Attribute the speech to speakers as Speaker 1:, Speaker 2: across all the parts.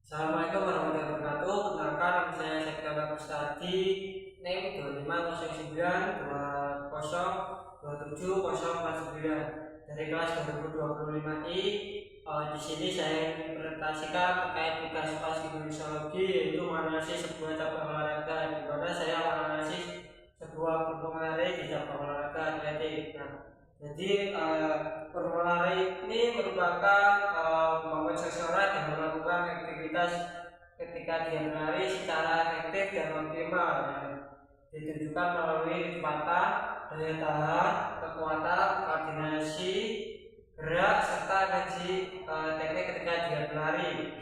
Speaker 1: Assalamualaikum warahmatullahi wabarakatuh. Perkenalkan, nama saya Septian Agustadi, NIM 250920270049 dari kelas 2025I. Di sini saya presentasikan terkait tugas psikologi, yaitu menganalisis sebuah cabang olahraga, di mana saya menganalisis sebuah peluang lari di cabang olahraga atletik. Jadi peluang lari ini merupakan membuat seseorang yang melakukan aktivitas ketika dia berlari secara efektif dan optimal, ditunjukkan melalui kecepatan, daya tahan, kekuatan, koordinasi, gerak, serta energi teknik ketika dia berlari.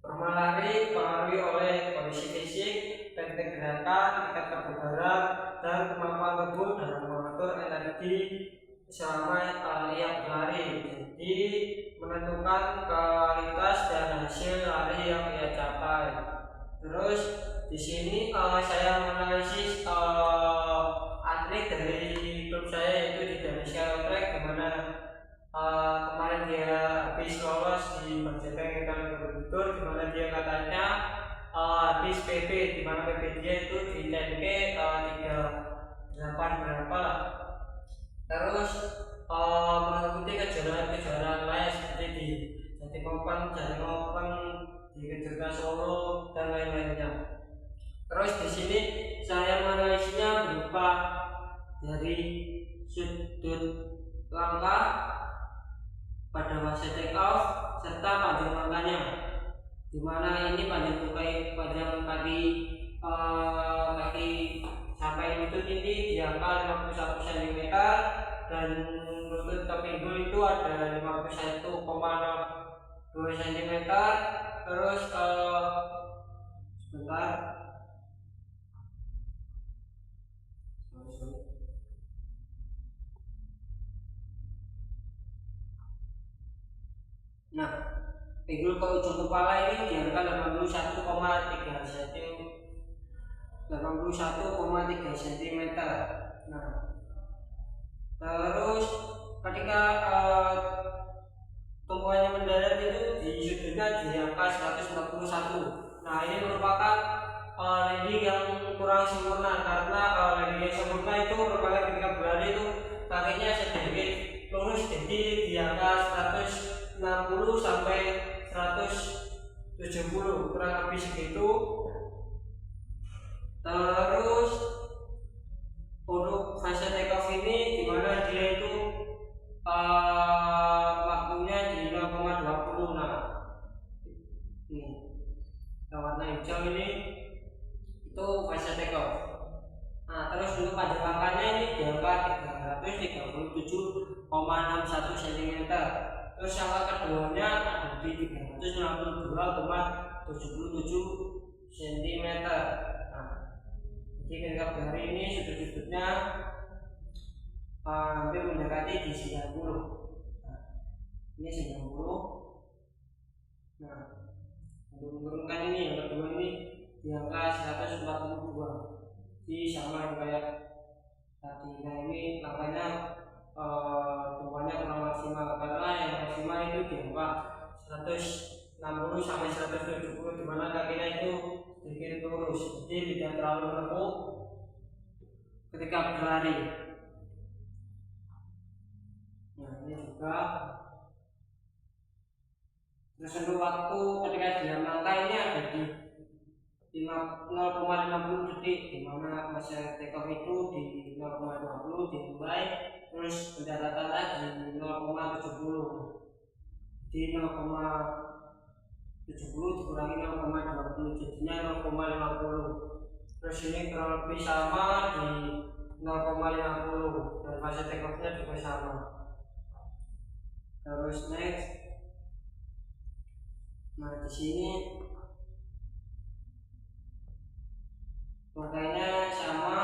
Speaker 1: Peluang lari dipengaruhi oleh kondisi fisik, teknik gerakan, tingkat kebugaran, dan kemampuan tubuh dalam mengatur energi selama ia berlari. Jadi menentukan kualitas dan hasil lari yang ia capai. Terus di sini saya menganalisis atlet dari klub saya, yaitu di Indonesia Track, di mana kemarin dia habis lolos di Bajabeng Borobudur, di mana dia katanya habis PB, di mana PB dia itu di TNK 38 berapa lah. Terus mengikuti kejuaraan lain seperti di Jatimopen, Jatimopen, di Kejuaraan Solo dan lain-lainnya. Terus di sini saya menganalisisnya berupa dari sudut langkah pada fase take off serta panjang langkahnya, di mana ini panjang kaki sampai lutut ini di angka 51 cm dan lutut ke pinggul itu ada 51,2 cm. Terus sebentar. Nah, pinggul ke ujung kepala ini di angka 81,3 cm. Nah, terus ketika tumpuannya mendarat itu di sudutnya di angka 141. Nah, ini merupakan landing yang kurang sempurna, karena landing yang sempurna itu merupakan ketika berlari itu kakinya sedikit lurus, jadi di angka 160 sampai 170, kurang lebih segitu. Terus untuk fase take off ini, dimana dia itu waktunya di 0,20. Nah, ini warna hijau ini itu fase take off. Nah, terus untuk panjang langkahnya ini di angka 337,61 cm. Terus angka keduanya ada di 362,77 cm. Jadi ketika berlari ini sudut-sudutnya hampir mendekati di 90. Ini 90. Nah, untuk menurunkan ini yang kedua ini di angka 142. Jadi sama kayak tadi. Nah, ini langkahnya tumpuannya kurang maksimal, karena yang maksimal itu di angka 160 sampai 170, di mana kakinya itu sedikit lurus, jadi tidak terlalu lembut ketika berlari. Nah, ini juga. Terus untuk waktu ketika dia melangkah ini ada di 0,50 detik, di mana fase take off itu di 0,20 dimulai, terus pendaratannya di 0,70. Di 0,70 dikurangi 0,20 jadinya 0,50. Terus ini kurang lebih sama di 0,50 dan fase take off-nya juga sama. Terus next. Nah, di sini makanya sama,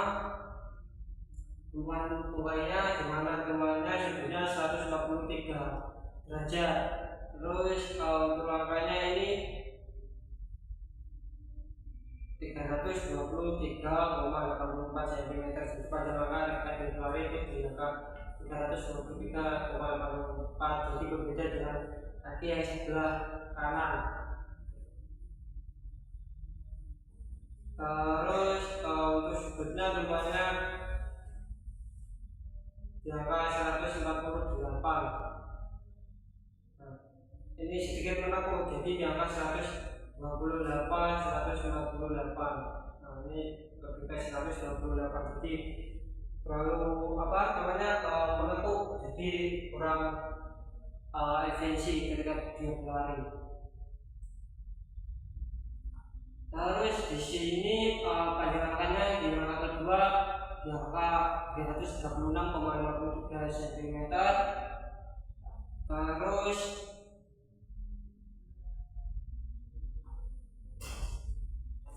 Speaker 1: tuanya di mana tuanya sudutnya 143 derajat. Terus untuk langkahnya ini 323,84 cm. Panjang langkah ketika berlari itu di angka 323,84, jadi berbeda dengan kaki yang sebelah kanan. Terus untuk sudutnya rupanya di angka 148. Nah, ini sedikit menakut, jadi di angka 128, 158. Nah, ini lebih ke 128, jadi terlalu menekuk, jadi kurang efisiensi ketika dia berlari. Terus di sini panjangkannya di angka kedua di angka 336,53 cm. Terus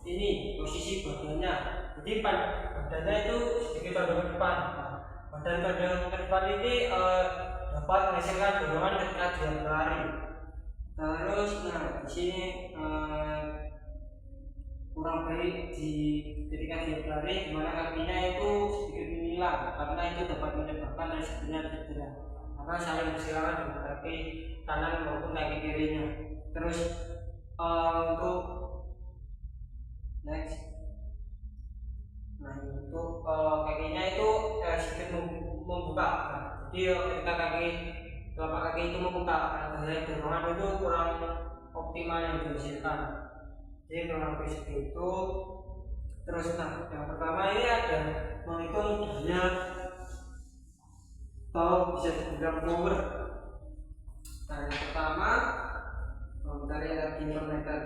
Speaker 1: ini posisi badannya, jadi badannya itu sedikit condong ke depan. Badan condong ke depan ini dapat menghasilkan dorongan ketika dia berlari. Terus di sini kurang baik ketika dia berlari, di mana kakinya itu sedikit menilang, karena itu dapat menyebabkan resikonya cedera karena saling bersilangan dengan kaki kanan maupun kaki kirinya. Terus untuk next, untuk kakinya itu sedikit membuka. Jadi ketika telapak kaki itu membuka, daya dorongan itu kurang optimal yang dihasilkan. Jadi kurang lebih seperti itu. Terus yang pertama ini ada menghitung daya atau bisa dibilang power. Nah, yang pertama dari energi per meter.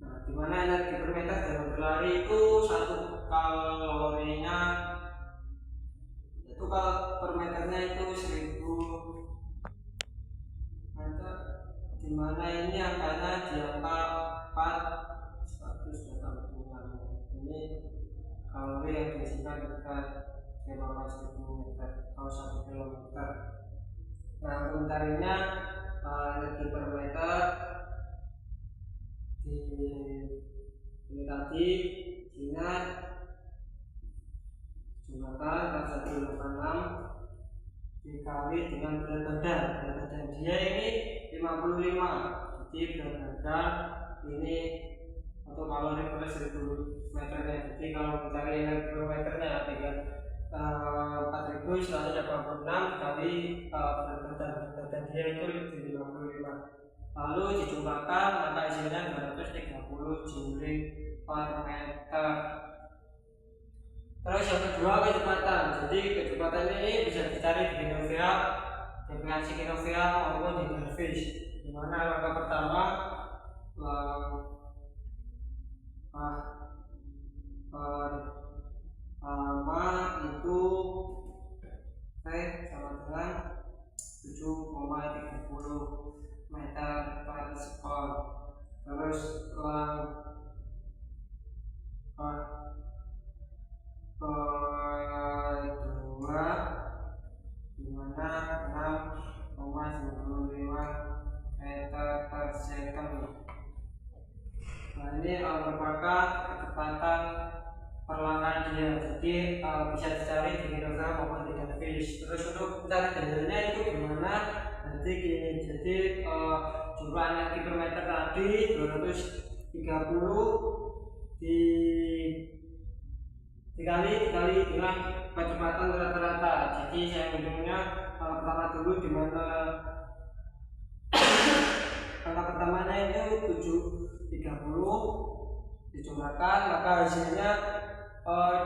Speaker 1: Nah, dimana energi per meter dalam berlari itu satu kalorinya itu per meternya itu 1000 meter, dimana ini angkanya di angka 486. Ini kalori yang dihasilkan ketika dia melakukan 1000 meter atau 1 kilometer. Nah, komentarnya energi per meter ini tadi Cina jumlahkan 4186 dikali dengan berat badan dia ini 55. Jadi berat badan ini untuk kalori per 1000 meternya. Jadi kalau mencari energi kilometernya dengan 4186 dikali berat badan dia itu 55. Lalu dijumlahkan maka hasilnya 230 Joule per meter. Terus yang kedua kecepatan. Jadi kecepatan ini bisa dicari di kilogram, definisi kilogram maupun di dervish. Dimana langkah pertama itu sama dengan 7,30 meter per sekon. Terus kedua dimana 6,95 meter per second. Nah, ini merupakan kecepatan perlahan dia, jadi bisa dicari di kilogram maupun di dervish. Terus untuk mencari dayanya itu gimana? Nanti gini, jadi jumlah energi per meter tadi 230 dikali dengan kecepatan rata-rata. Jadi saya menghitungnya pertama dulu di mana angka pertamanya itu 730 dijumlahkan maka hasilnya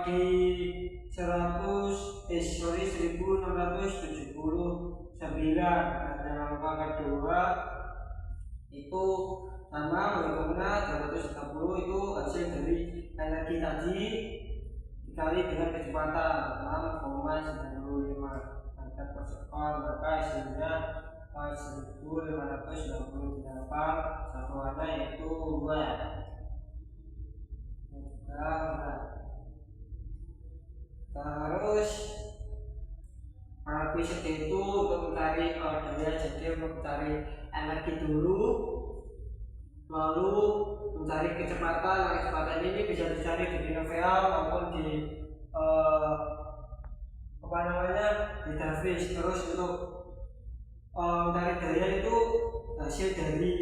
Speaker 1: di 1679. Dan angka kedua itu sama menghitungnya 230 itu hasil dari energi tadi dikali dengan kecepatan 6,95 meter per sekon, maka hasilnya 1598. Satuannya yaitu watt. Terus lebih seperti itu untuk mencari daya. Jadi untuk mencari energi dulu, lalu mencari kecepatan. Kecepatan ini bisa dicari di kilogram maupun di eh, apa namanya database. Terus untuk mencari daya itu hasil dari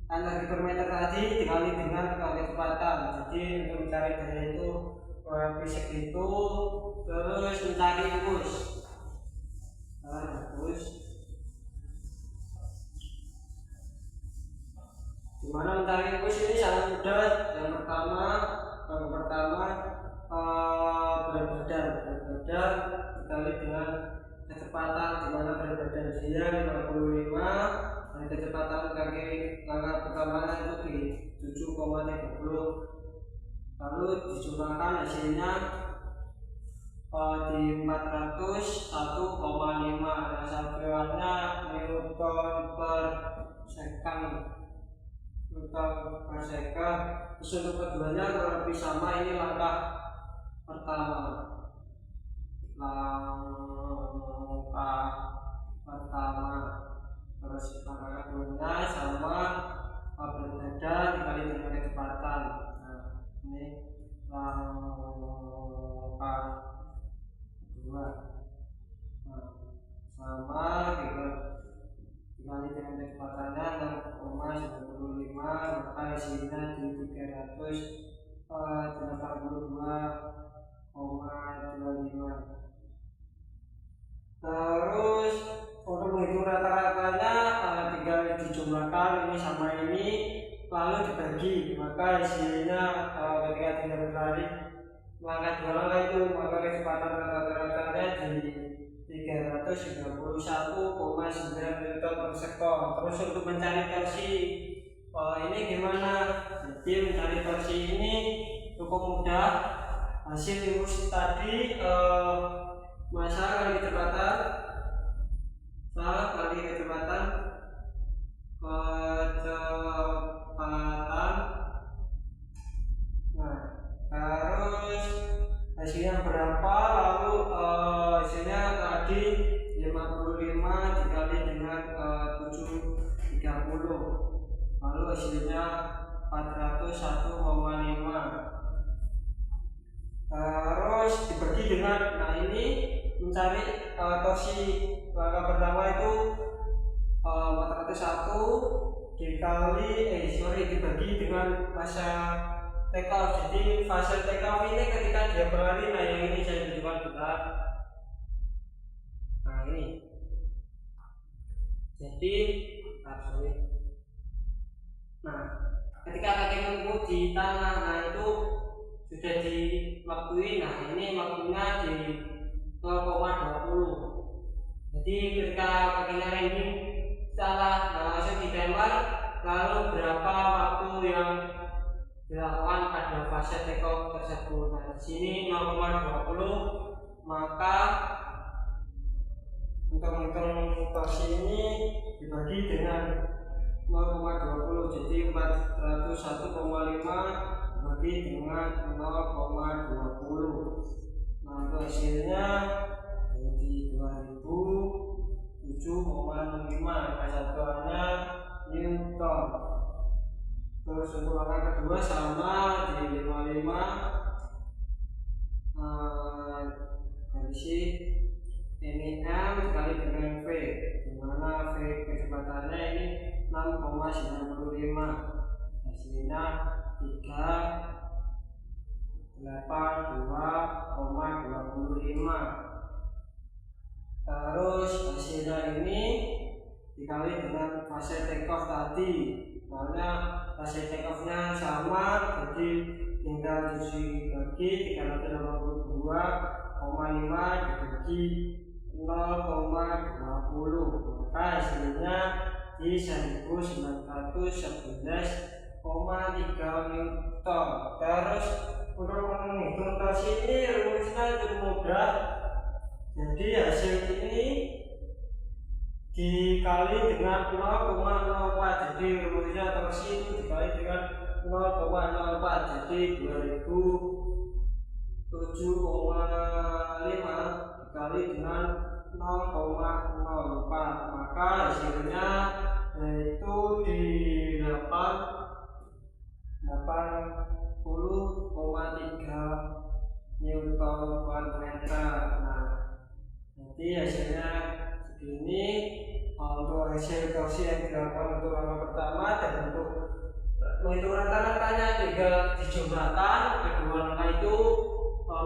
Speaker 1: energi per meter tadi dikali dengan kecepatan. Jadi untuk mencari daya itu habis segitu, terus mencari rumus. Dimana mencari rumus ini sangat mudah. Yang pertama berat badan dikali dengan kecepatan, dimana berat badan dia 55 dan kecepatan kaki langkah pertamanya itu di 7,30, lalu dijumlahkan hasilnya di 401,5. Nah, satuannya Newton per second. Terus untuk keduanya kurang lebih sama. Ini langkah pertama. Terus langkah keduanya sama berat badan dikali dengan kecepatan. Nah, ini langkah kedua. Sama dikali dengan kecepatannya 6,95, maka hasilnya di 382,25. Terus untuk menghitung rata-ratanya tinggal dijumlahkan ini sama ini lalu dibagi, maka hasilnya ketika tidak berlari mengangkat dua langkah itu, maka kecepatan rata-ratanya di 391,9 Newton per second. Terus untuk mencari torsi ini gimana? Jadi mencari torsi ini cukup mudah. Hasil rumus tadi massa kali kecepatan, terus hasilnya berapa, lalu hasilnya tadi 55 dikali dengan 730, lalu hasilnya 401,5. Terus dibagi dengan, nah ini mencari torsi langkah pertama itu 401 dibagi dengan massa take off. Jadi fase take off ini ketika dia berlari, nah yang ini saya tunjukkan benar. Nah ini, jadi nah ketika kaki menempuh di tanah, nah itu sudah diwaktui. Nah ini waktunya di 0,20. Jadi ketika kakinya landing salah, langsung ditembak, lalu berapa waktu yang dilakukan pada fase take off tersebut. Nah di sini 0,20, maka untuk menghitung torsi ini dibagi dengan 0,20, jadi 401,5 dibagi dengan 0,20. Nah untuk hasilnya jadi 2007,65, satuannya Newton. Terus untuk langkah kedua sama di 55 garis ini M dikali dengan V, dimana V kecepatannya ini 6,95, hasilnya 382,25. Terus hasilnya ini dikali dengan fase take off tadi, karena fase take off-nya sama, jadi tinggal dibagi 382,5 dibagi 0,20, maka hasilnya di 1911,3 Newton. Terus untuk menghitung torsi ini rumusnya cukup mudah. Jadi hasil ini dikali dengan 0,04, jadi rumusnya torsi itu dikali dengan 0,04, jadi 2007,5 dikali dengan 0,04, maka hasilnya yaitu di 80,3 Newton per meter. Nah, nanti hasilnya segini. Untuk hasil torsi yang dilakukan untuk langkah pertama dan untuk menghitung rata-ratanya tinggal dijumlahkan kedua langkah itu.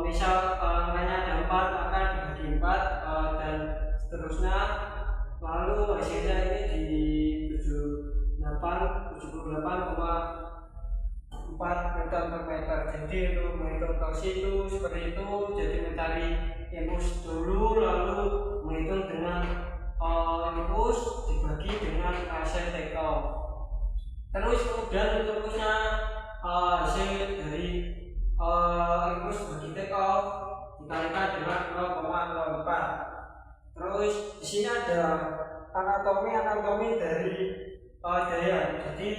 Speaker 1: Misal langkahnya ada 4 maka dibagi 4 dan seterusnya, lalu hasilnya ini di 78,4 Newton per meter. Jadi untuk menghitung torsi itu seperti itu. Jadi mencari impuls dulu, lalu menghitung dengan impuls dibagi dengan hasil take off. Terus kemudian rumusnya hasil dari impuls bagi take off dikalikan dengan 0,04. Terus di sini ada anatomi dari daya. Jadi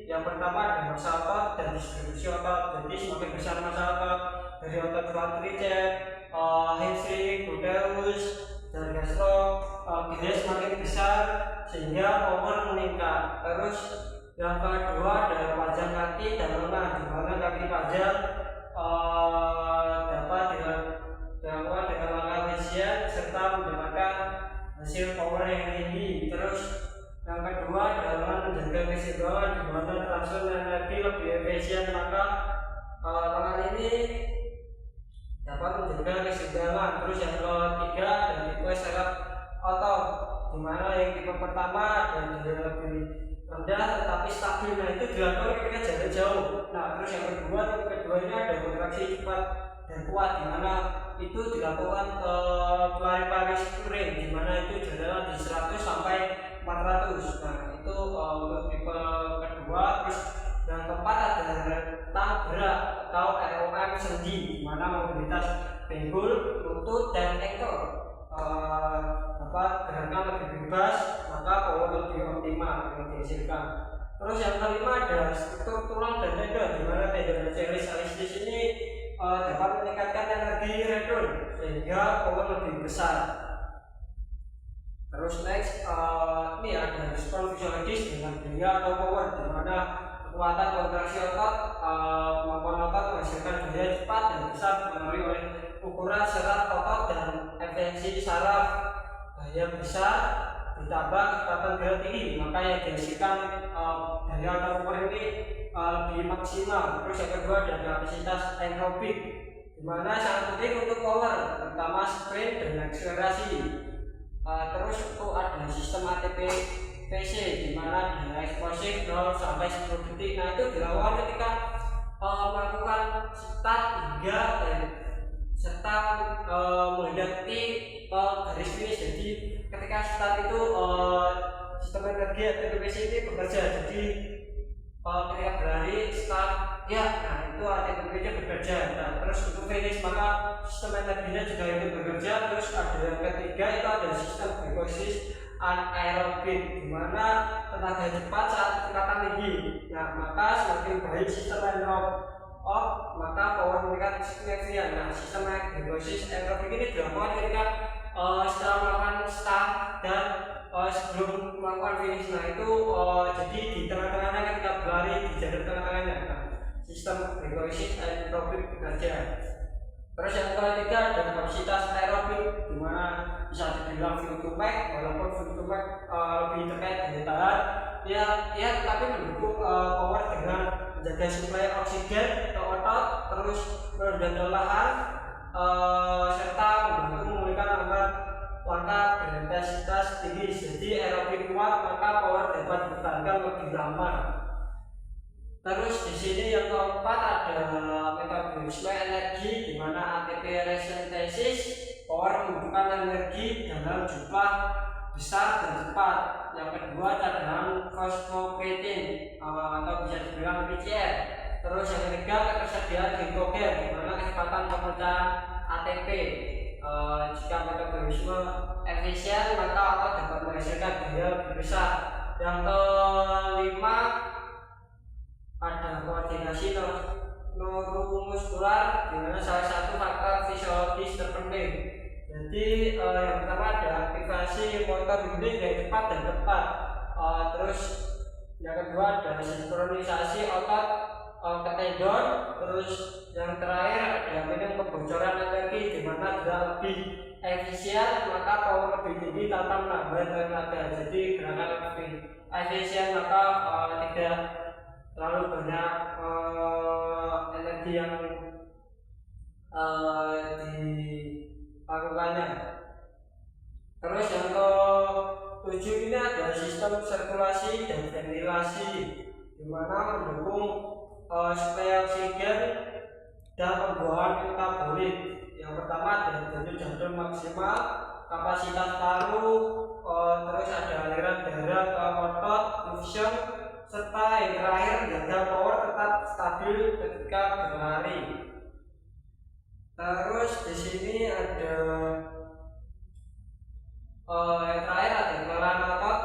Speaker 1: yang pertama ada massa otot dan distribusi otot. Jadi semakin besar massa otot dari otot quadricep, hamstring, gluteus, dan gastro, gaya semakin besar sehingga power meningkat. Terus yang kedua ada panjang kaki dan lengan, di mana kaki panjang dapat dilakukan dengan langkah efisien serta mendapatkan hasil power yang tinggi. Terus yang kedua adalah menjaga keseimbangan, di mana transfer energi lebih efisien, maka lengan ini dapat menjaga keseimbangan. Terus yang ketiga ada tipe serap otot, di mana yang tipe pertama dan lebih rendah tetapi stabil. Nah, itu dilakukan ketika jarak jauh. Nah, terus yang kedua, tipe keduanya ada kontraksi cepat dan kuat, di mana itu dilakukan pelari-pelari sprint, di mana itu jaraknya di 100 sampai 400. Nah, itu untuk tipe kedua. Terus yang keempat ada rentang berat atau ROM sendi, di mana mobilitas pinggul, lutut, dan ekor dapat gerakan lebih bebas, maka power lebih optimal yang dihasilkan. Terus yang kelima ada struktur tulang dan tendon, di mana tendon achiellis ini dapat meningkatkan energi redon sehingga power lebih besar. Terus next ini ada respon fisiologis dengan daya atau power, di mana kekuatan kontraksi otot kemampuan otot menghasilkan daya cepat dan besar dipengaruhi oleh ukuran serat otot dan efisiensi saraf. Daya besar ditambah kecepatan gerak tinggi, maka yang dihasilkan daya atau power ini lebih maksimal. Terus yang kedua ada kapasitas aerobik, di mana sangat penting untuk power, terutama sprint dan akselerasi. Terus untuk ada sistem ATP PC, di mana daya eksplosif 0 sampai 10 detik. Nah, itu dilakukan ketika melakukan start hingga serta mendekati garis finish. Jadi ketika start itu sistem energi ATP PC ini bekerja. Jadi ketika berlari start ya, nah itu ATP PC bekerja. Nah, terus untuk finish maka sistem energinya juga itu bekerja. Terus ada yang ketiga, itu ada sistem glukosis anaerobik, di mana tenaga cepat saat kecepatan tinggi. Nah, maka semakin baik sistem anaerobik, maka power meningkat signifikan. Nah, sistem glukosis anaerobik ini dilakukan ketika setelah melakukan start dan sebelum melakukan finish. Nah, itu jadi di tengah-tengahnya ketika berlari di jalur tengah-tengahnya. Nah, sistem glukosis anaerobik bekerja. Terus yang ketiga ada kapasitas aerobik, di mana bisa dibilang fuel to max, walaupun fuel to max lebih terkait daya tahan, ya tetapi mendukung power dengan menjaga suplai oksigen ke otot, terus meredam kelelahan, serta membantu memulihkan langkah berintensitas tinggi. Jadi aerobik kuat, maka power dapat bertahan lebih lama. Terus di sini yang keempat ada metabolisme energi, di mana ATP resentesis, power membutuhkan energi dalam jumlah besar dan cepat. Yang kedua cadangan fosfoprotein atau bisa dibilang PCR. Terus yang ketiga ketersediaan glikogen, di mana kecepatan pemecahan ATP. Jika metabolisme efisien, maka otot dapat menghasilkan daya lebih besar. Yang kelima ada koordinasi neuromuskular, di mana salah satu faktor fisiologis terpenting. Jadi yang pertama ada aktivasi motor unit yang cepat dan tepat. Terus yang kedua ada sinkronisasi otot ketendon. Terus yang terakhir ada minim kebocoran energi, di mana gerak lebih efisien maka power lebih tinggi tanpa menambah tenaga. Jadi gerakan lebih efisien maka tidak terlalu banyak energi yang dilakukannya. Terus yang ke-7 ini ada sistem sirkulasi dan ventilasi, di mana mendukung supaya oksigen dan pembuangan metabolit. Yang pertama ada denyut jantung maksimal, kapasitas paru, terus ada aliran darah ke otot, function, serta yang terakhir menjaga power tetap stabil ketika berlari. Terus di sini ada yang terakhir ada kelelahan otot,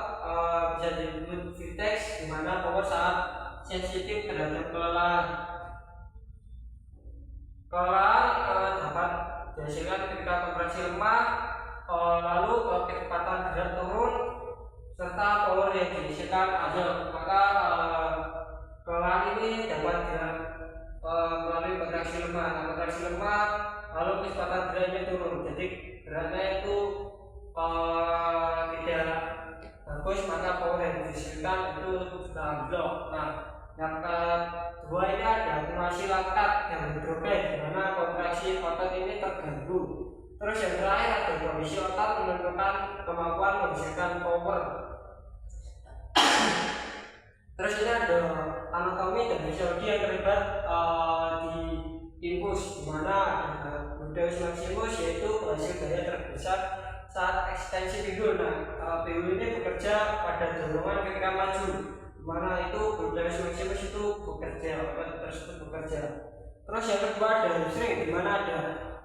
Speaker 1: bisa disebut Vitex, di mana power sangat sensitif terhadap kelelahan. Kelelahan dapat dihasilkan ketika kontraksi lemah, lalu kecepatan gerak turun, serta power yang dihasilkan ada. Maka kelelahan ini dapat melalui kontraksi lemah. Nah, kontraksi lemah lalu kecepatan geraknya turun, jadi geraknya itu tidak bagus, maka power yang dihasilkan itu sudah blok. Nah, yang kedua ini ada akumulasi laktat yang hidrogen, di mana kontraksi otot ini terganggu. Terus yang terakhir ada kondisi otot menentukan kemampuan menghasilkan power. Terus ini ada anatomi dan fisiologi yang terlibat di impuls, di mana ada gluteus maximus, yaitu penghasil gaya terbesar saat ekstensi pinggul. Nah, pinggul ini bekerja pada dorongan ketika maju, di mana itu gluteus maximus itu bekerja, otot tersebut bekerja. Terus yang kedua ada hamstring, di mana ada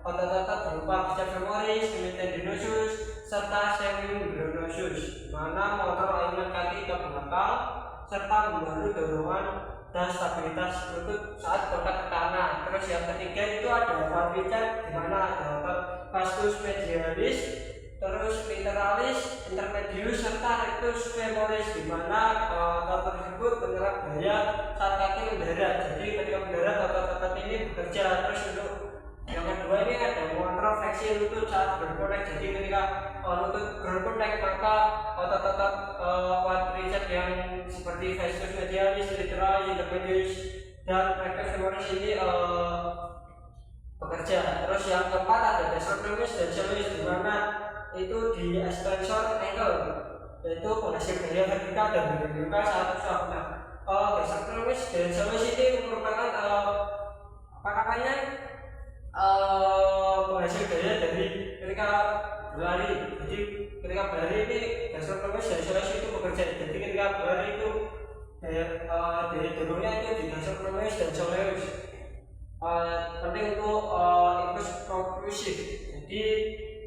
Speaker 1: otot-otot berupa bicep femoris, tendinosus, serta semimembranosus, di mana mengontrol aliran kaki ke belakang serta membantu dorongan dan stabilitas lutut saat kontak ke tanah. Terus yang ketiga itu ada quadricep, di mana ada otot vastus medialis, terus literalis, intermedius, serta rectus femoris, di mana otot tersebut menyerap gaya saat kaki mendarat. Jadi ketika mendarat otot-otot ini bekerja. Terus untuk yang kedua ini ada mengontrol fleksi lutut saat berkonek. Jadi ketika lutut berkonek maka otot-otot quadricep yang seperti vastus medialis, literalis, intermedius, dan rectus femoris ini bekerja. Terus yang keempat ada gastrocnemius dan soleus, di mana itu di extensor ankle, yaitu penghasil gaya vertikal dan horizontal saat usap. Nah, gastrocnemius dan soleus ini merupakan penghasil gaya dari ketika berlari. Jadi ketika berlari ini gastrocnemius dan soleus itu bekerja. Jadi ketika berlari itu daya dorongnya itu di gastrocnemius dan soleus. Penting untuk impuls propulsif. Jadi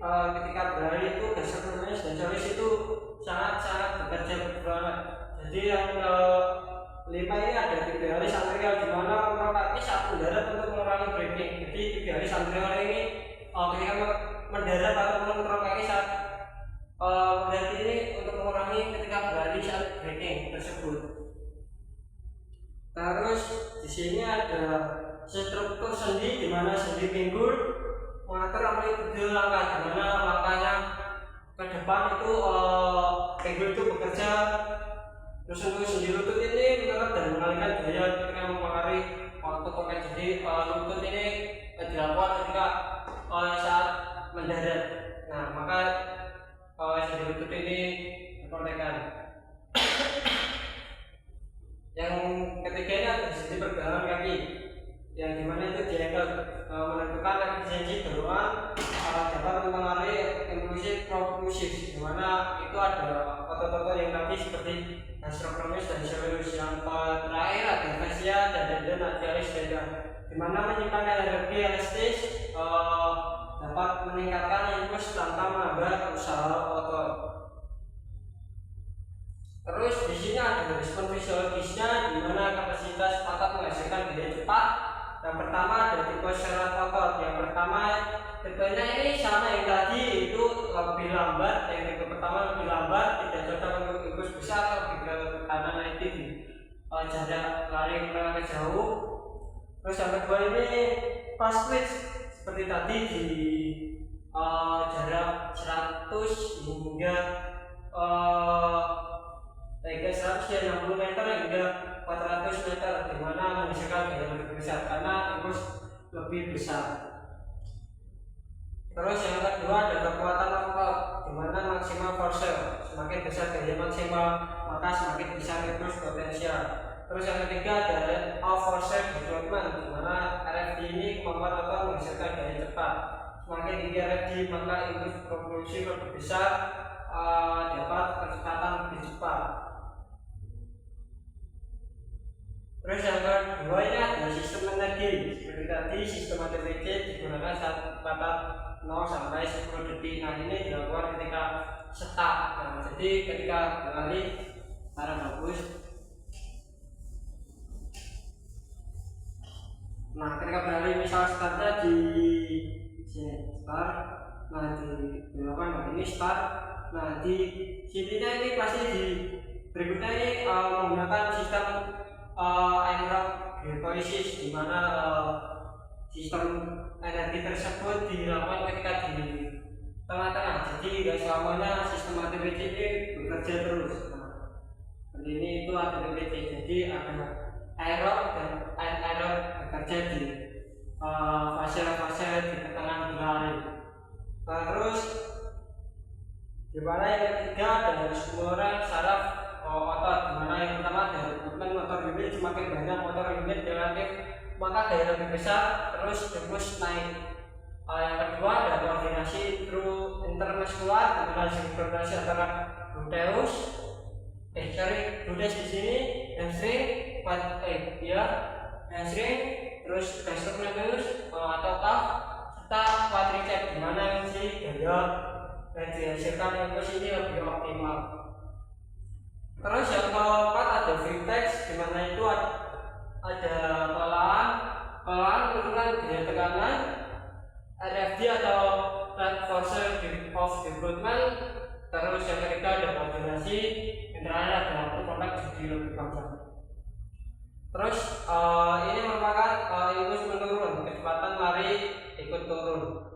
Speaker 1: ketika berlari itu gastrocnemius dan soleus itu sangat bekerja banget. Jadi yang kelima ini ada tibialis anterior, di mana mengontrol kaki saat mendarat untuk mengurangi braking. Jadi tibialis anterior ini ketika mendarat atau mengontrol kaki saat mendarat ini untuk mengurangi ketika berlari saat braking tersebut. Terus di sini ada struktur sendi, di mana sendi pinggul mengatur amplitude langkah, di mana langkahnya ke depan itu pinggul itu bekerja. Terus untuk sendi lutut ini menyerap dan mengalihkan gaya ketika mempengaruhi otot toket. Jadi lutut ini dilakukan ketika saat mendarat. Nah, maka sendi lutut ini dikonekkan. Yang ketiga ini ada sendi pergelangan kaki, yang dimana itu diangkat menentukan efisiensi dorongan dapat mempengaruhi impulsif propulsif, dimana itu ada otot-otot yang tadi seperti gastrocnemius dan soleus. Yang terakhir ada fascia dan tendon radialis dada, dimana menyimpan energi elastis dapat meningkatkan impuls tanpa menambah usaha otot. Terus di sini ada respon fisiologisnya, di mana kapasitas otot menghasilkan gaya cepat. Yang pertama ada tipe syarat otot. Yang pertama tipenya ini sama yang tadi, itu lebih lambat. Yang tipe pertama lebih lambat, tidak cocok untuk impuls besar, lebih ke kanan, nanti di jarak lari menengah jauh. Terus yang kedua ini fast twitch seperti tadi di jarak 100 hingga 160 meter hingga 400 meter, di mana menghasilkan gaya lebih besar karena impuls lebih besar. Terus yang kedua ada kekuatan knockout, di mana maksimal force, semakin besar gaya maksimal maka semakin besar impuls potensial. Terus yang ketiga ada rate of force development, di mana RFD ini kemampuan otot menghasilkan gaya cepat. Semakin tinggi RFD maka impuls propulsi lebih besar, dapat kecepatan lebih cepat. Terus yang kedua ini ada sistem energi. Seperti tadi sistem ATPC digunakan saat kecepatan 0 sampai 10 detik. Nah ini dilakukan ketika start. Nah, jadi ketika berlari secara bagus. Nah ketika berlari misal startnya di sini start, nah dilakukan nah ini start. Nah di sininya ini pasti di berikutnya ini menggunakan sistem anaerob glycolysis, di mana sistem energi tersebut dilakukan ketika di tengah-tengah. Jadi tidak selamanya sistem ATPC ini bekerja terus. Nah, seperti ini itu ATPC. Jadi ada aerob dan anaerob bekerja di fase-fase di pertengahan berlari. Terus di mana yang ketiga ada stimulan saraf otot, di mana yang pertama ada rekrutmen motor unit, semakin banyak motor unit relatif maka gaya lebih besar, terus impuls naik. Yang kedua ada koordinasi intermuskular, di mana sinkronasi antara gluteus, gluteus di sini, hamstring, hamstring, terus gastrocnemius atau calf, serta quadriceps, di mana si gaya yang dihasilkan impuls ini lebih optimal. Terus yang keempat ada vertex, di mana itu ada pelan turunan gaya tekanan, RFD atau rate force of development. Terus yang ketiga ada koordinasi, intervalnya ada waktu kontak jadi lebih panjang. Terus ini merupakan impuls menurun, kecepatan lari ikut turun.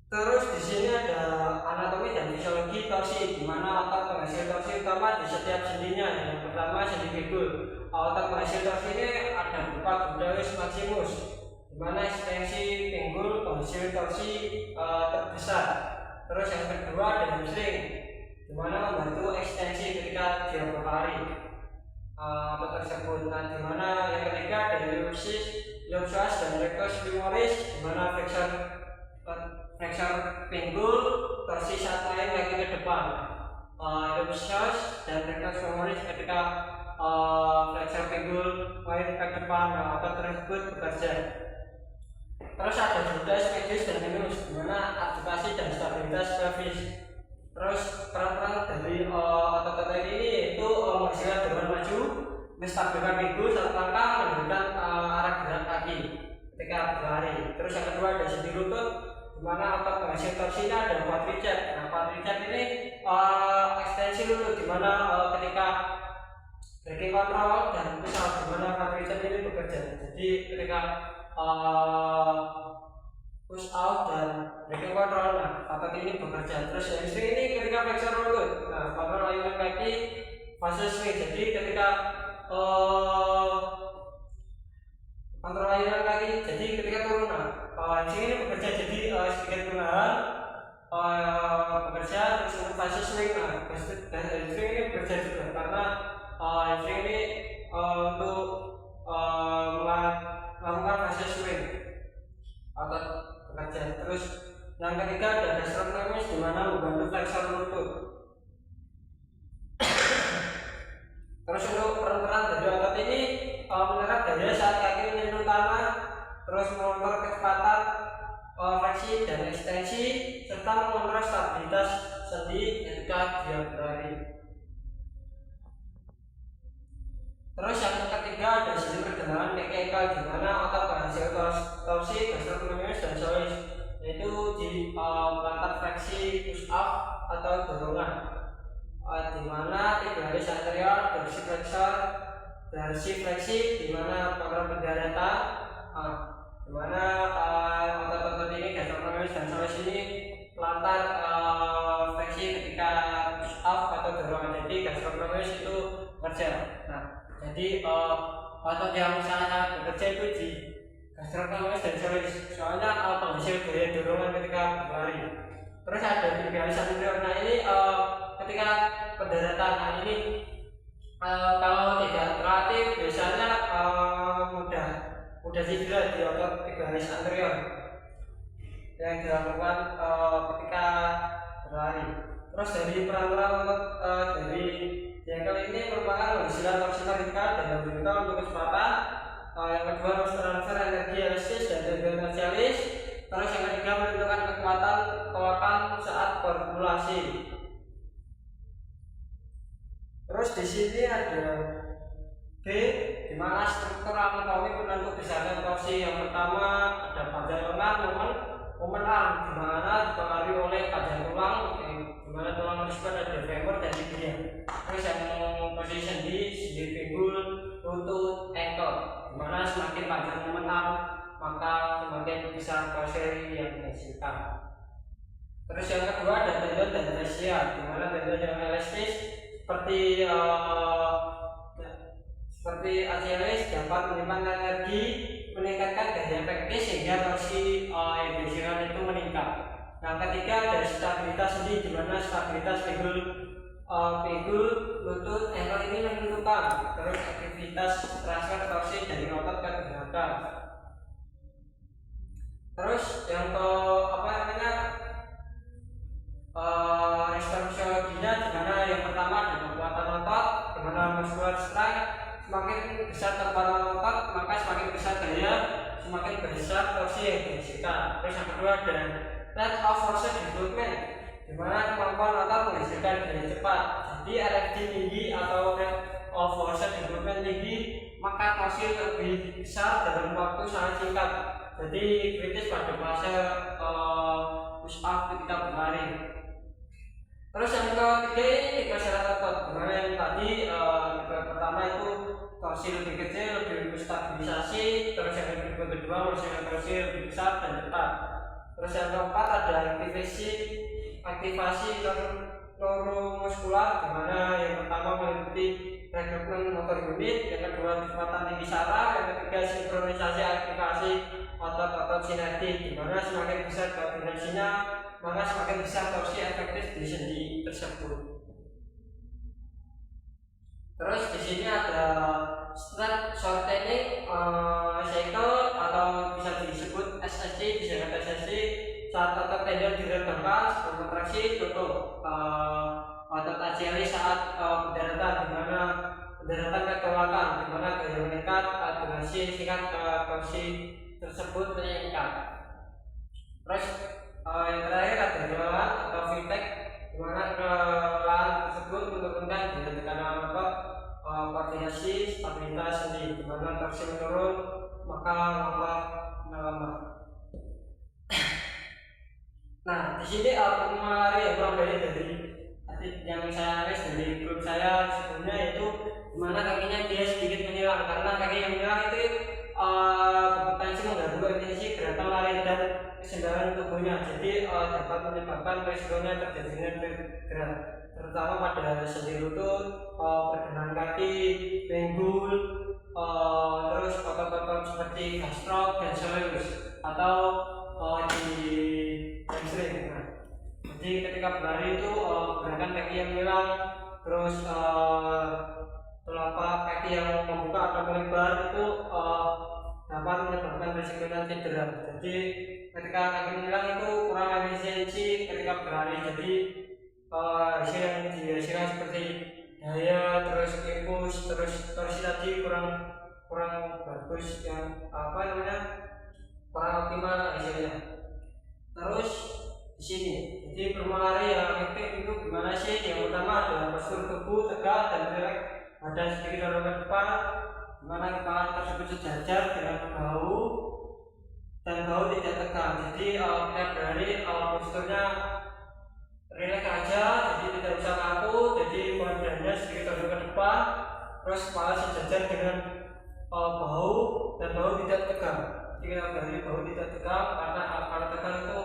Speaker 1: Terus di sini ada anatomi dan fisiologi torsi, di mana otot penghasil torsi utama di setiap sendinya. Yang pertama sendi pinggul. Otot penghasil torsi ini ada berupa gluteus maximus, di mana ekstensi pinggul penghasil torsi terbesar. Terus yang kedua ada hamstring, di mana membantu ekstensi ketika dia berlari otot tersebut. Nah, di mana yang ketiga ada iliopsoas dan rectus femoris, di mana flexor pinggul torsi saat lain lagi ke depan, iliopsoas dan rectus femoris ketika flexor pinggul lain ke depan, otot tersebut bekerja. Terus ada gluteus medius dan minus, di mana adaptasi dan stabilitas pelvis. Terus peran-peran dari otot-otot ini yaitu menghasilkan dorongan maju, menstabilkan pinggul saat langkah, menentukan arah gerak kaki ketika berlari. Terus yang kedua ada sendi lutut, di mana otot penghasil torsinya ada quadriceps. Nah, quadriceps ini ekstensi lutut, di mana ketika braking control dan misal di mana quadriceps ini bekerja. Jadi ketika push out dan braking control, nah otot ini bekerja. Terus hamstring ini ketika flexor lutut, nah kontrol ayunan kaki fase swing. Jadi ketika kontrol ayunan kaki, jadi ketika turun, hamstring ini bekerja, jadi sedikit menahan bekerja. Terus untuk fase swing, dan hamstring ini bekerja juga karena hamstring ini untuk melakukan fase swing otot bekerja. Terus yang ketiga ada gastrocnemius, di mana membantu flexor lutut. Terus untuk peran dari otot ini menyerap daya saat kaki menyentuh tanah, terus mengontrol kecepatan fleksi dan ekstensi, serta mengontrol stabilitas sendi ketika dia berlari. Terus yang ketiga ada sistem pergerakan mekanikal, di mana otot penghasil torsi, gastrocnemius dan psoas, yaitu di perangkat fleksi, push up atau dorongan, di mana tiga garis anterior, dorsiflexor, dorsifleksi, di mana program pendaratan, di mana otot-otot ini gastrocnemius dan soleus ini melantar fleksi ketika push up atau dorongan. Jadi gastrocnemius itu bekerja. Nah, jadi otot yang sangat bekerja itu di gastrocnemius dan soleus, soalnya penghasil gaya dorongan ketika berlari. Terus ada tibialis anterior. Nah ini ketika pendaratan, nah ini kalau tidak terlatih biasanya mudah cedera di otot tibialis anterior yang dilakukan ketika berlari. Terus dari peran-peran otot dari jengkel ini merupakan pengisian torsi vertikal dan horizontal untuk kecepatan. Yang kedua transfer energi elastis dan tension martialis. Terus yang ketiga menentukan kekuatan tolakan saat formulasi. Terus di sini ada B, di mana struktur anatomi penentu besarnya torsi. Yang pertama ada panjang lengan, momen arm, di mana dipengaruhi oleh panjang tulang, di mana tulang tersebut ada femur dan tibia. Terus yang position D, sendi pinggul, lutut, ankle, di mana semakin panjang momen arm maka semakin besar torsi yang dihasilkan. Terus yang kedua ada tendon dan fascia, di mana tendon yang elastis seperti achialis dapat menyimpan energi, meningkatkan daya efektif sehingga torsi yang dihasilkan itu meningkat. Yang ketiga ada stabilitas sendi, di mana stabilitas pinggul, lutut, ankle ini menentukan terus aktivitas transfer torsi dari otot ke gerakan. Terus yang respon fisiologinya, di mana yang pertama ada kekuatan otot, di mana muscular strength, semakin besar kekuatan otot maka semakin besar daya, semakin besar torsi yang dihasilkan. Terus yang kedua ada rate of force development, di mana kemampuan otot menghasilkan daya cepat. Jadi RFD tinggi atau rate of force development tinggi maka torsi lebih besar dalam waktu sangat singkat. Jadi kritis pada fase push up ketika berlari. Terus yang ketiga ini tiga syarat otot, dimana yang tadi pertama itu torsi lebih kecil, lebih stabilisasi. Terus yang kedua menghasilkan torsi lebih besar dan cepat. Terus yang keempat ada aktivasi neuromuskular, dimana yang pertama meliputi rekrutmen motor unit, yang kedua kecepatan tinggi saraf, yang ketiga sinkronisasi aktivasi otot-otot sinergi, dimana semakin besar koordinasinya maka semakin besar torsi efektif di sendi tersebut. Terus di sini ada strength shortening cycle atau bisa disebut SSC, disingkat SSC. Saat otot tendon diregangkan sebelum kontraksi, contoh otot achialis saat pendaratan, di mana pendaratan ketolakan, di mana gaya meningkat, durasi singkat torsi tersebut meningkat. Terus yang terakhir ada kelelahan atau fatigue, di mana kelelahan tersebut menurunkan dengan tekanan otot, koordinasi, stabilitas sendi, di mana torsi menurun maka melemah. Nah, di sini pengeluaran yang kurang dari yang saya tulis dari grup saya sebelumnya itu, di mana kakinya dia sedikit menyilang, karena kaki yang menyilang itu berpotensi mengganggu efisiensi gerakan lari dan keseimbangan tubuhnya. Jadi dapat menyebabkan resikonya terjadinya cedera, terutama pada sendi lutut, pergelangan kaki, pinggul, terus otot-otot seperti gastrok dan soleus atau di hamstring. Jadi ketika berlari itu gerakan kaki yang hilang, terus telapak kaki yang membuka atau melebar itu dapat menyebabkan risikonya cedera. Jadi ketika kaki hilang itu kurang efisiensi ketika berlari. Jadi hasil yang dihasilkan seperti daya, terus impuls, terus torsi tadi kurang bagus, yang kurang optimal hasilnya. Terus di sini, jadi berlari yang efektif itu gimana sih? Yang pertama adalah postur tubuh tegak dan rileks, badan sedikit dorong ke depan, di mana kepala tersebut sejajar dengan bahu dan bahu tidak tegang. Jadi kita berlari posturnya rileks aja, jadi tidak usah kaku. Jadi badannya sedikit dorong ke depan, terus kepala sejajar dengan bahu dan bahu tidak tegang. Jadi kita berarti bahu tidak tegang karena kalau tegang itu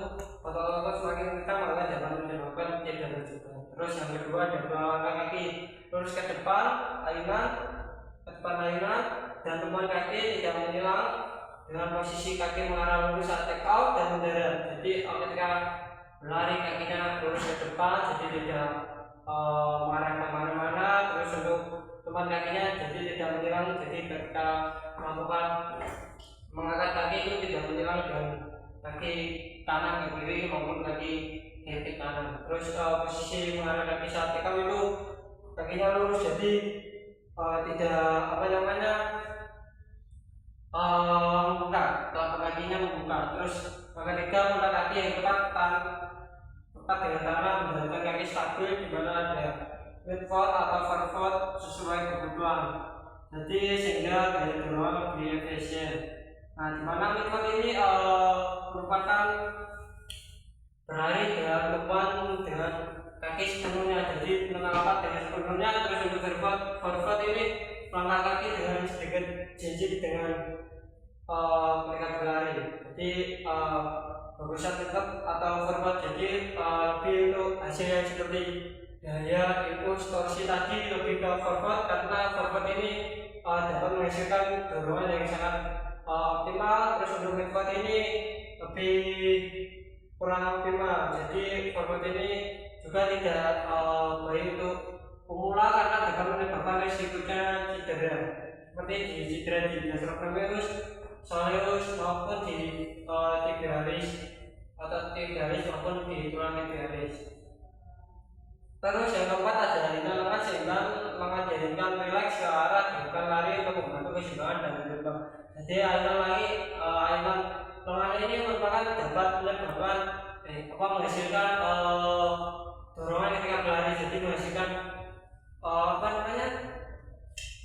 Speaker 1: otot-otot semakin kencang maka dapat menyebabkan cedera juga. Terus yang kedua ada langkah kaki terus ke depan ayunan, dan temuan kaki tidak menyilang dengan posisi kaki mengarah lurus saat take out dan mendarat. Jadi ketika berlari kakinya lurus ke depan, jadi tidak mengarah kemana-mana. Terus untuk temuan kakinya jadi tidak menyilang, jadi ketika melakukan mengangkat kaki itu tidak menyilang dengan kaki kanan ke kiri maupun kaki kiri kanan. Terus posisi mengarah kaki saat take out itu kakinya lurus, jadi tidak membuka, telapak kakinya membuka. Terus ketika mengangkat kaki yang tepat dengan tangan menjalankan kaki stabil di mana ada midfoot atau forefoot sesuai kebutuhan. Jadi sehingga gaya dorongan lebih efisien. Nah, di mana midfoot ini merupakan berlari dengan beban dengan kaki sepenuhnya, jadi melangkah dengan sepenuhnya. Terus untuk forefoot ini melangkah kaki dengan sedikit jinjit dengan mereka berlari. Jadi bagusan tetap atau forefoot, jadi lebih untuk hasil yang seperti daya impuls torsi tadi lebih ke forefoot karena forefoot ini dapat menghasilkan dorongan yang sangat optimal. Terus untuk midfoot ini lebih kurang optimal, jadi forefoot ini juga tidak baik untuk pemula karena dapat menyebabkan risikonya cedera seperti di cedera di gastrocnemius, soleus maupun di tibialis atau tibialis maupun di tulang tibialis. Terus yang keempat ada aliran lengan seimbang, lengan dialihkan rileks ke arah gerakan lari untuk membantu keseimbangan dan berkembang. Jadi aliran lengan ini merupakan dapat menyebabkan menghasilkan dorongan ketika berlari, jadi menghasilkan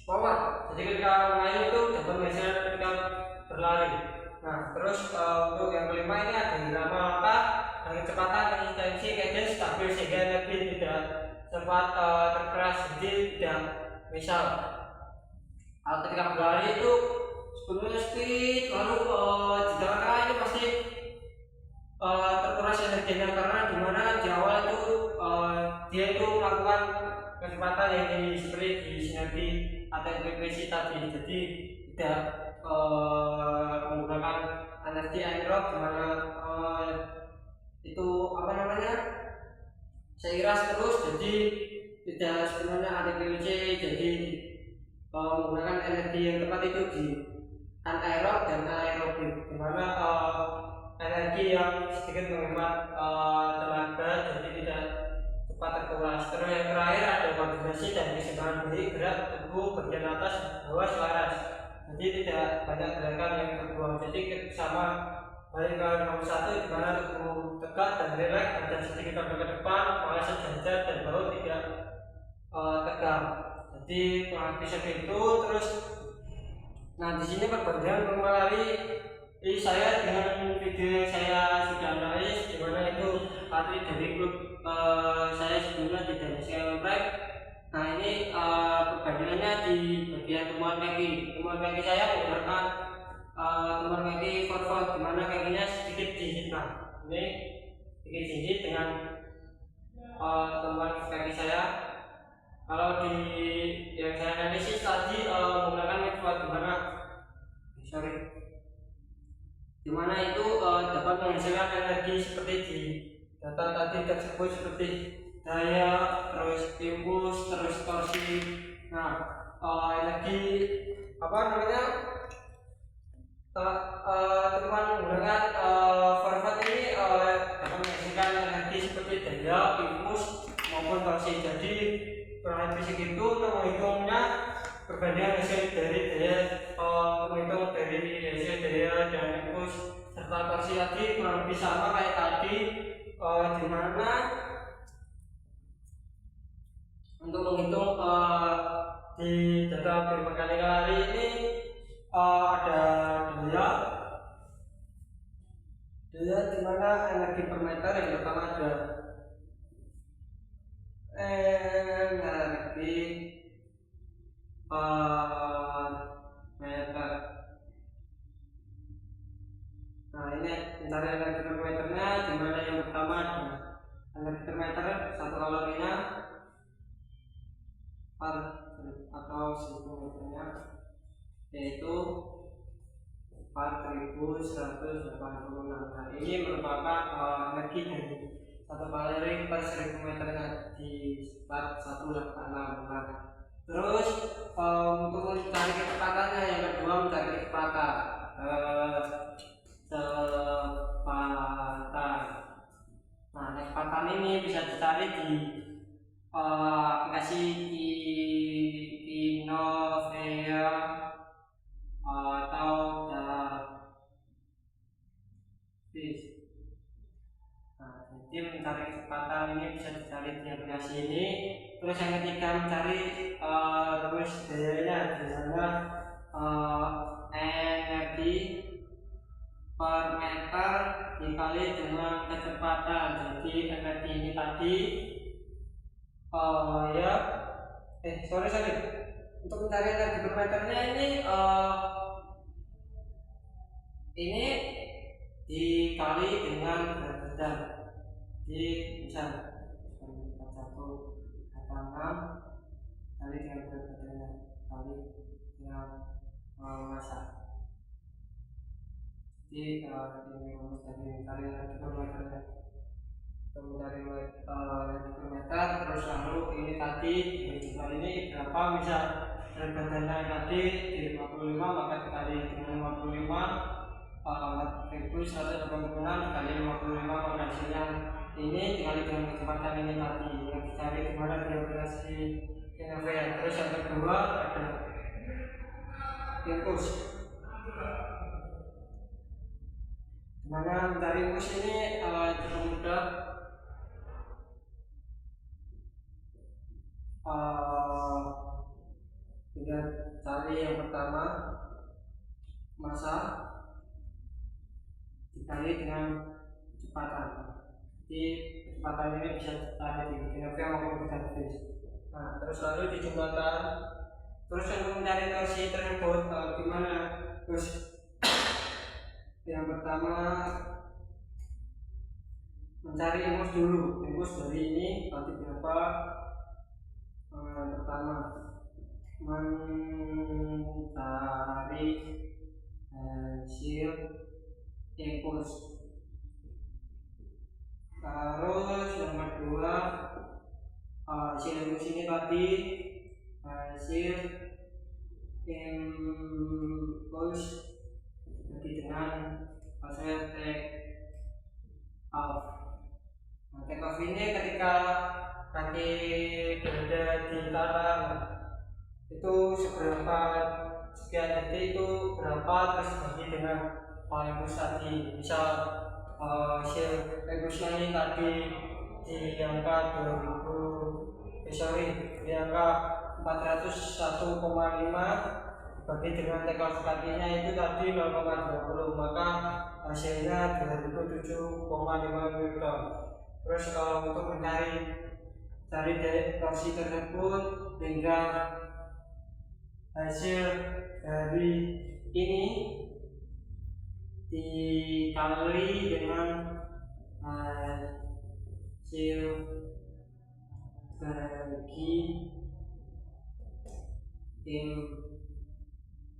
Speaker 1: power. Jadi ketika mengayuh itu dapat menghasilkan ketika berlari. Nah, terus untuk yang kelima ini ada irama langkah dan kecepatan, konsistensi, cadence stabil sehingga lebih tidak cepat terkeras. Jadi tidak misal ketika berlari itu sebelumnya speed lalu di tengah-tengah ini pasti terkuras energinya karena dimana di awal itu dia itu melakukan kecepatan yang seperti di sinergi atau frekuensi tadi, jadi tidak menggunakan energi aerob dimana itu seiras terus, jadi tidak sebenarnya ada frekuensi, jadi menggunakan energi yang tepat itu di anaerob dan aerobik, dimana energi yang sedikit menghemat tenaga jadi tidak cepat terkuras. Terus yang terakhir ada koordinasi dan keseimbangan diri, gerak tubuh bagian atas bawah selaras, jadi tidak banyak gerakan yang terbuang. Jadi sama balik ke nomor 1 di mana tubuh tegak dan rileks, badan sedikit ke depan, kepala sejajar dan bahu tidak tegang. Jadi kurang lebih seperti itu. Terus nah di sini perbandingan berlari saya dengan video yang saya sudah analis, di mana itu atlet dari klub saya sebelumnya di Daniel Prep. Nah ini perbandingannya di bagian temuan kaki saya menggunakan temuan kaki forefoot, di mana kakinya sedikit jinjit. Nah ini sedikit jinjit dengan temuan kaki saya. Kalau di yang saya analisis tadi menggunakan midfoot, di mana itu dapat menghasilkan energi seperti di data tadi tersebut, seperti daya, terus impuls, terus torsi. Nah energi teman menggunakan forefoot ini dapat menghasilkan energi seperti daya, impuls maupun torsi. Jadi kurang lebih segitu untuk menghitungnya. Perbandingan hasil dari menghitung dari hasil daya dan impuls serta torsi tadi kurang lebih sama kayak tadi, di mana untuk menghitung di data berkali kali ini ada daya di mana energi per meter yang pertama ada energi yang pertama ada energi per meter satu kalorinya per atau 1000 meternya yaitu 4186. Nah, ini merupakan energi dari satu kalori per 1000 meternya di 4186. Nah, terus untuk mencari kecepatannya yang kedua mencari kecepatan. Nah, kecepatan ini bisa dicari di aplikasi Innovea atau Davis. Nah, jadi mencari kecepatan ini bisa dicari di aplikasi ini. Terus yang ketiga mencari rumus dayanya, misalnya energi per meter dikali dengan kecepatan. Jadi energi ini tadi untuk mencari energi per meternya ini dikali dengan berat badan. Jadi misal 1,6 kali dengan berat badannya kali dengan massa. Jadi ini rumus dari mencari energi per meternya. Mencari energi per meter, terus lalu ini tadi jumlah ini berapa, bisa berat badannya tadi di 55 maka dikali dengan 55 4186 kali 55 maka hasilnya ini dikali dengan kecepatan ini tadi yang dicari dimana di aplikasi Innovea. Terus yang kedua ada impuls. Dimana mencari impuls ini cukup mudah. Tinggal cari yang pertama massa dikali dengan kecepatan. Jadi kecepatan ini bisa dicari di Innovea maupun di Davis. Nah, terus lalu dijumlahkan. Terus untuk mencari torsi tersebut gimana? Terus yang pertama mencari impuls dulu. Impuls dari ini nanti berapa? Yang pertama mencari hasil impuls. Terus yang kedua hasil impuls ini tadi hasil impuls jadi dengan hasil take off. Nah, take off ini ketika kaki berada di talang itu seberapa sekian detik itu berapa, terus bagi dengan impuls tadi. Misal hasil impulsnya ini tadi di angka 401,5 bagi dengan take off kakinya itu tadi 0,20 maka hasilnya 2007,5 Newton. Terus kalau untuk mencari torsi tersebut hingga hasil dari ini dikali dengan hasil bagi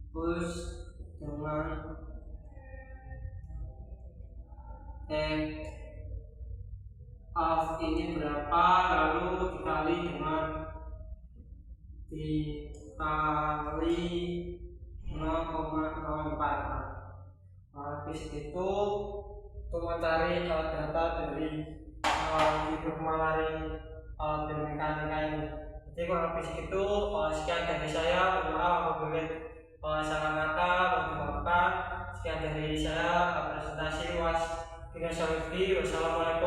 Speaker 1: impuls dengan take off ini berapa, lalu dikali dengan 0,04. Habis itu untuk mencari data dari hidup malari biomekanika ini. Jadi kalau habis itu sekian dari saya. Mohon maaf apabila salah kata atau dimaafkan. Sekian dari saya presentasi UAS Kimia Saudi. Wassalamualaikum.